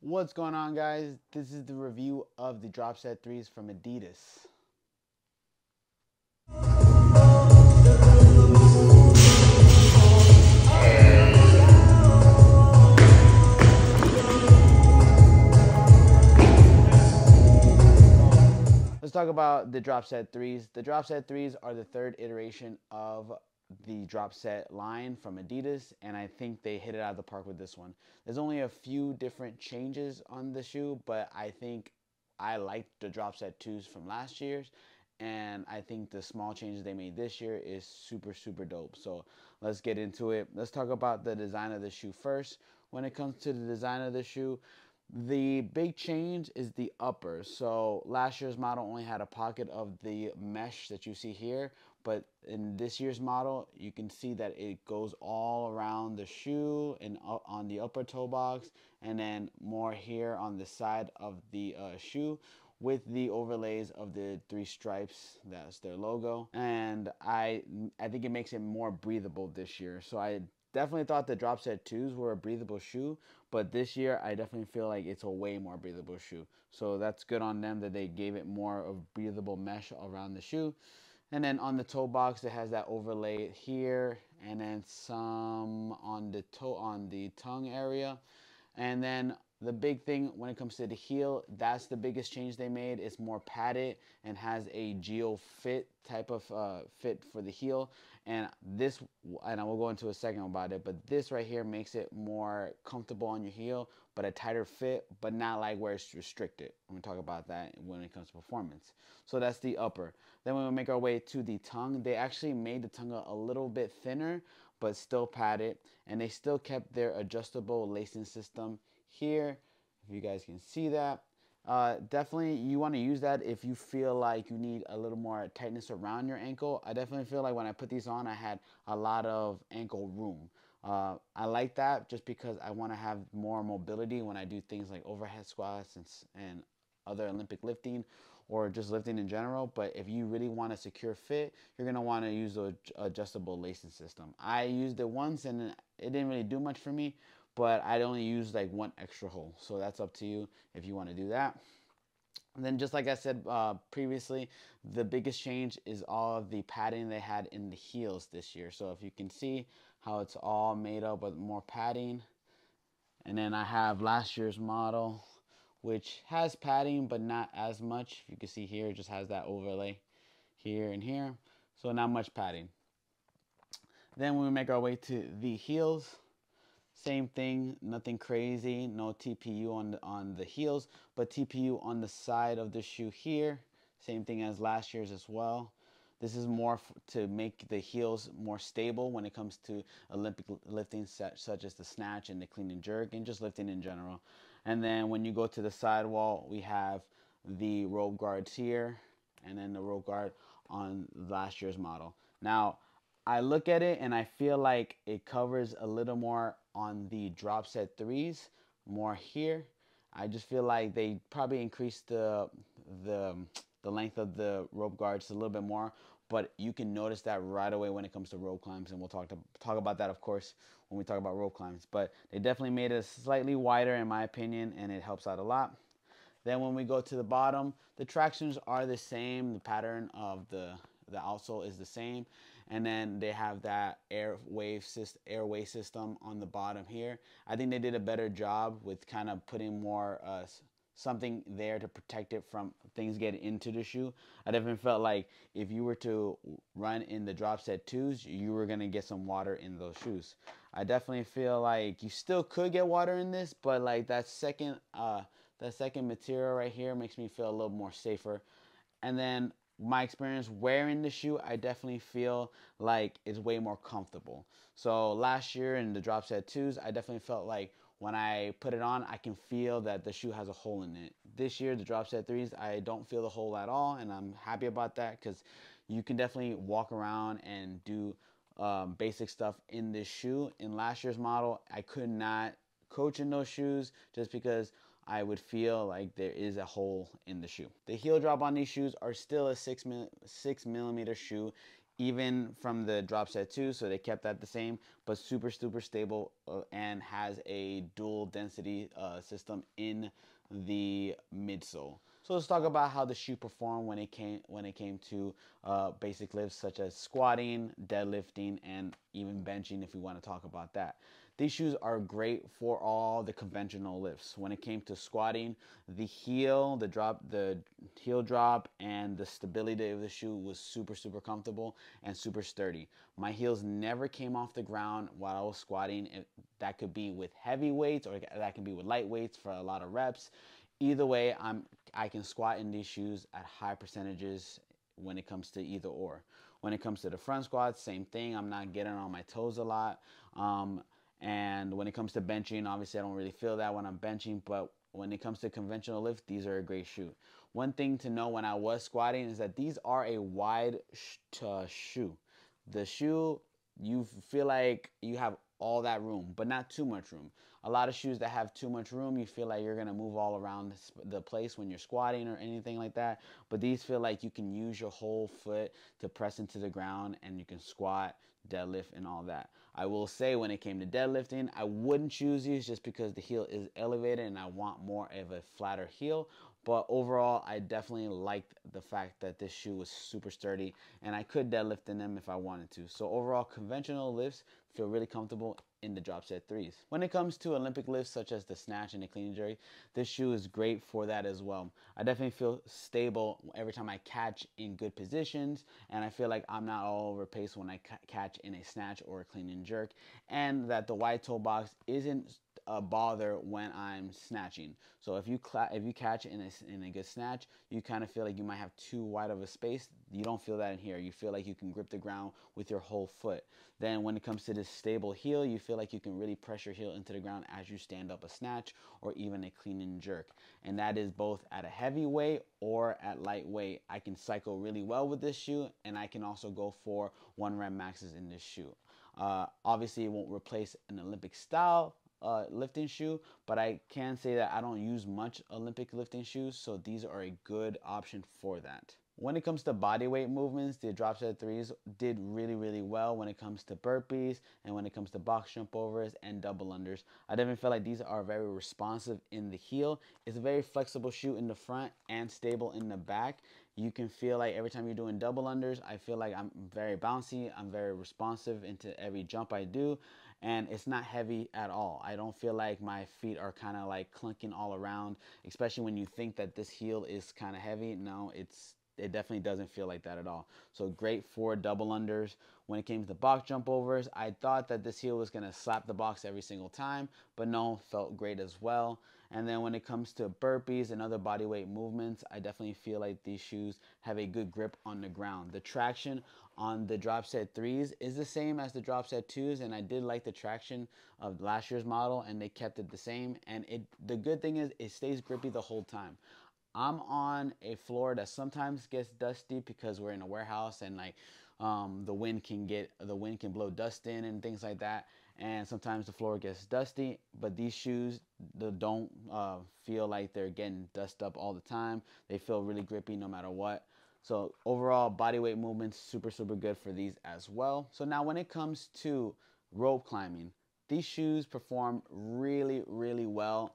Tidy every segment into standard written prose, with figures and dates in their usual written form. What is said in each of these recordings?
What's going on, guys? This is the review of the Dropset 3s from Adidas. Let's talk about the Dropset 3s. The Dropset 3s are the third iteration of the Dropset line from Adidas, and I think they hit it out of the park with this one. There's only a few different changes on the shoe, but I think I liked the Dropset 2s from last year's, and I think the small changes they made this year is super dope. So let's get into it. Let's talk about the design of the shoe first. When it comes to the design of the shoe, the big change is the upper. So last year's model only had a pocket of the mesh that you see here, but in this year's model you can see that it goes all around the shoe and on the upper toe box, and then more here on the side of the shoe with the overlays of the three stripes. That's their logo, and I think it makes it more breathable this year. So I definitely thought the Dropset 2s were a breathable shoe, but this year I definitely feel like it's a way more breathable shoe. So that's good on them that they gave it more of breathable mesh around the shoe. And then on the toe box, it has that overlay here, and then some on the tongue area. And then the big thing when it comes to the heel, that's the biggest change they made. It's more padded and has a geo fit type of fit for the heel. And this, and I will go into a second about it, but this right here makes it more comfortable on your heel, but a tighter fit, but not like where it's restricted. We're gonna talk about that when it comes to performance. So that's the upper. Then when we make our way to the tongue, they actually made the tongue a little bit thinner, but still padded, and they still kept their adjustable lacing system here, if you guys can see that. Definitely you want to use that if you feel like you need a little more tightness around your ankle. I definitely feel like when I put these on, I had a lot of ankle room. I like that just because I want to have more mobility when I do things like overhead squats and other Olympic lifting, or just lifting in general. But if you really want a secure fit, you're going to want to use the adjustable lacing system. I used it once and it didn't really do much for me, but I'd only use like one extra hole. So that's up to you if you want to do that. And then just like I said previously, the biggest change is all of the padding they had in the heels this year. So if you can see how it's all made up with more padding. And then I have last year's model, which has padding but not as much. You can see here it just has that overlay here and here, so not much padding. Then when we make our way to the heels, same thing, nothing crazy, no TPU on the heels, but TPU on the side of the shoe here, same thing as last year's as well. This is more to make the heels more stable when it comes to Olympic lifting such as the snatch and the clean and jerk, and just lifting in general. And then when you go to the sidewall, we have the rope guards here, and then the rope guard on last year's model. Now, I look at it and I feel like it covers a little more on the Dropset 3s, more here. I just feel like they probably increased the length of the rope guards a little bit more, but you can notice that right away when it comes to rope climbs, and we'll talk about that, of course, when we talk about rope climbs. But they definitely made it slightly wider in my opinion, and it helps out a lot. Then when we go to the bottom, the tractions are the same. The pattern of the outsole is the same, and then they have that airway system on the bottom here. I think they did a better job with kind of putting more something there to protect it from things getting into the shoe. I definitely felt like if you were to run in the Dropset 2s, you were gonna get some water in those shoes. I definitely feel like you still could get water in this, but like that second material right here makes me feel a little more safer. And then my experience wearing the shoe, I definitely feel like it's way more comfortable. So last year in the Dropset 2s, I definitely felt like when I put it on, I can feel that the shoe has a hole in it. This year, the Dropset 3s, I don't feel the hole at all, and I'm happy about that because you can definitely walk around and do basic stuff in this shoe. In last year's model, I could not coach in those shoes just because I would feel like there is a hole in the shoe. The heel drop on these shoes are still a 6 millimeter shoe, even from the Dropset 2, so they kept that the same, but super stable, and has a dual density system in the midsole. So let's talk about how the shoe performed when it came to basic lifts such as squatting, deadlifting, and even benching, if we want to talk about that. These shoes are great for all the conventional lifts. When it came to squatting, the heel drop, and the stability of the shoe was super comfortable and super sturdy. My heels never came off the ground while I was squatting. That could be with heavy weights, or that can be with light weights for a lot of reps. Either way, I can squat in these shoes at high percentages when it comes to either or. When it comes to the front squats, same thing. I'm not getting on my toes a lot. And when it comes to benching, obviously I don't really feel that when I'm benching, but when it comes to conventional lift, these are a great shoe. One thing to know when I was squatting is that these are a wide shoe. The shoe, you feel like you have all that room, but not too much room. A lot of shoes that have too much room, you feel like you're going to move all around the place when you're squatting or anything like that. But these feel like you can use your whole foot to press into the ground, and you can squat, deadlift, and all that. I will say when it came to deadlifting, I wouldn't choose these just because the heel is elevated and I want more of a flatter heel. But overall, I definitely liked the fact that this shoe was super sturdy and I could deadlift in them if I wanted to. So overall, conventional lifts feel really comfortable in the Dropset 3s. When it comes to Olympic lifts such as the snatch and the clean and jerk, this shoe is great for that as well. I definitely feel stable every time I catch in good positions, and I feel like I'm not all over pace when I catch in a snatch or a clean and jerk, and that the wide toe box isn't a bother when I'm snatching. So if you catch in a good snatch, you kind of feel like you might have too wide of a space. You don't feel that in here. You feel like you can grip the ground with your whole foot. Then when it comes to this stable heel, you feel like you can really press your heel into the ground as you stand up a snatch or even a clean and jerk. And that is both at a heavy weight or at light weight. I can cycle really well with this shoe, and I can also go for 1 rep maxes in this shoe. Obviously, it won't replace an Olympic style lifting shoe, but I can say that I don't use much Olympic lifting shoes, so these are a good option for that. When it comes to body weight movements, the Dropset 3s did really well when it comes to burpees and when it comes to box jump overs and double unders. I definitely feel like these are very responsive in the heel. It's a very flexible shoe in the front and stable in the back. You can feel like every time you're doing double unders, I feel like I'm very bouncy, I'm very responsive into every jump I do, and it's not heavy at all. I don't feel like my feet are kind of like clunking all around, especially when you think that this heel is kind of heavy. No, it definitely doesn't feel like that at all. So great for double unders. When it came to the box jump overs, I thought that this heel was going to slap the box every single time, but no, felt great as well. And then when it comes to burpees and other body weight movements, I definitely feel like these shoes have a good grip on the ground. The traction on the Dropset 3s is the same as the Dropset 2s, and I did like the traction of last year's model, and they kept it the same. And the good thing is it stays grippy the whole time. I'm on a floor that sometimes gets dusty because we're in a warehouse, and like the wind can blow dust in and things like that, and sometimes the floor gets dusty. But these shoes, they don't feel like they're getting dust up all the time. They feel really grippy no matter what. So overall, body weight movements super good for these as well. So now when it comes to rope climbing, these shoes perform really well.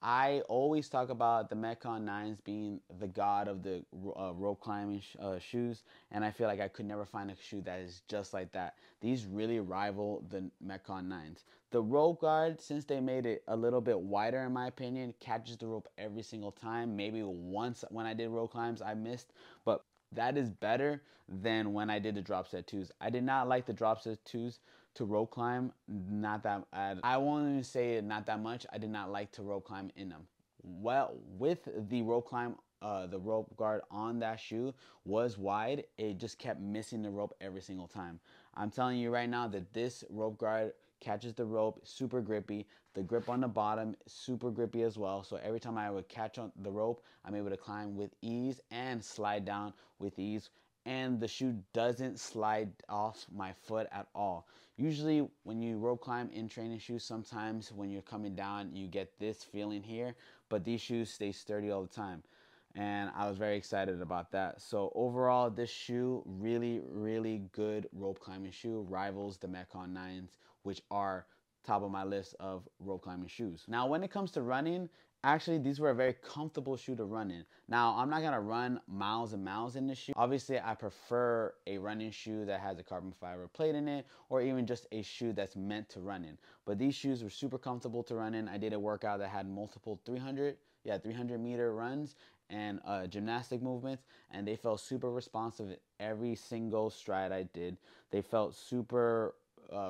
I always talk about the Metcon 9s being the god of the rope climbing shoes, and I feel like I could never find a shoe that is just like that. These really rival the Metcon 9s. The rope guard, since they made it a little bit wider in my opinion, catches the rope every single time. Maybe once when I did rope climbs I missed, but that is better than when I did the Dropset 2s. I did not like the Dropset 2s to rope climb, not that I won't even say it not that much. I did not like to rope climb in them. Well, with the rope climb, the rope guard on that shoe was wide. It just kept missing the rope every single time. I'm telling you right now that this rope guard catches the rope, super grippy. The grip on the bottom, super grippy as well. So every time I would catch on the rope, I'm able to climb with ease and slide down with ease. And the shoe doesn't slide off my foot at all. Usually when you rope climb in training shoes, sometimes when you're coming down, you get this feeling here, but these shoes stay sturdy all the time. and I was very excited about that. So overall, this shoe, really good rope climbing shoe, rivals the Metcon 9s, which are top of my list of rope climbing shoes. Now, when it comes to running, actually these were a very comfortable shoe to run in. Now, I'm not gonna run miles and miles in this shoe. Obviously, I prefer a running shoe that has a carbon fiber plate in it, or even just a shoe that's meant to run in. But these shoes were super comfortable to run in. I did a workout that had multiple 300-meter runs and gymnastic movements, and they felt super responsive every single stride I did. They felt super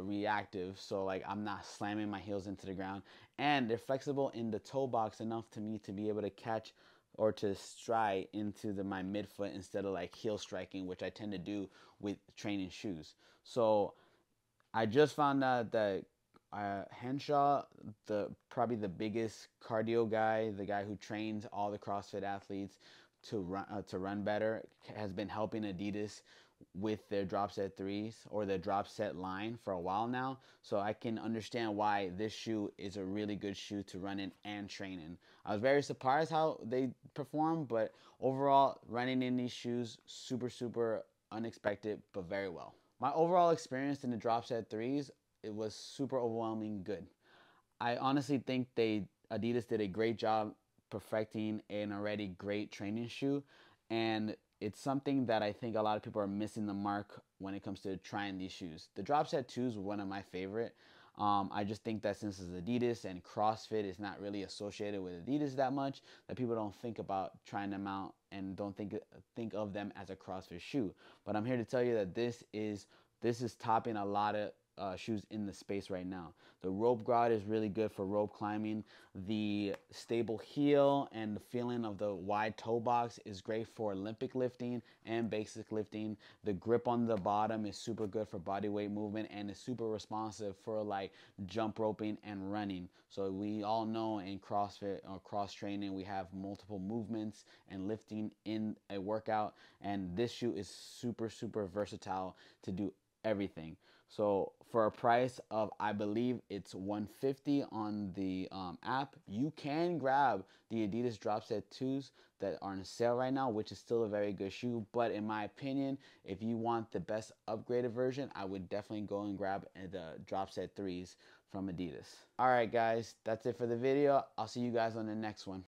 reactive, so like I'm not slamming my heels into the ground, and they're flexible in the toe box enough to me to be able to catch or to stride into my midfoot instead of like heel striking, which I tend to do with training shoes. So I just found out that Henshaw, probably the biggest cardio guy, the guy who trains all the CrossFit athletes to run better, has been helping Adidas with their Dropset 3s or the Dropset line for a while now. So I can understand why this shoe is a really good shoe to run in and train in. I was very surprised how they perform, but overall, running in these shoes, super unexpected, but very well. My overall experience in the Dropset 3s, it was super overwhelming good. I honestly think Adidas did a great job perfecting an already great training shoe, and it's something that I think a lot of people are missing the mark when it comes to trying these shoes. The Dropset 2s were one of my favorite. I just think that since it's Adidas and CrossFit is not really associated with Adidas that much, that people don't think about trying them out and don't think of them as a CrossFit shoe. But I'm here to tell you that this is topping a lot of shoes in the space right now. The rope guard is really good for rope climbing. The stable heel and the feeling of the wide toe box is great for Olympic lifting and basic lifting. The grip on the bottom is super good for body weight movement and is super responsive for like jump roping and running. So we all know in CrossFit or cross training, we have multiple movements and lifting in a workout, and this shoe is super versatile to do everything. So for a price of, I believe it's $150 on the app, you can grab the Adidas Dropset 2s that are on sale right now, which is still a very good shoe. But in my opinion, if you want the best upgraded version, I would definitely go and grab the Dropset 3s from Adidas. All right, guys, that's it for the video. I'll see you guys on the next one.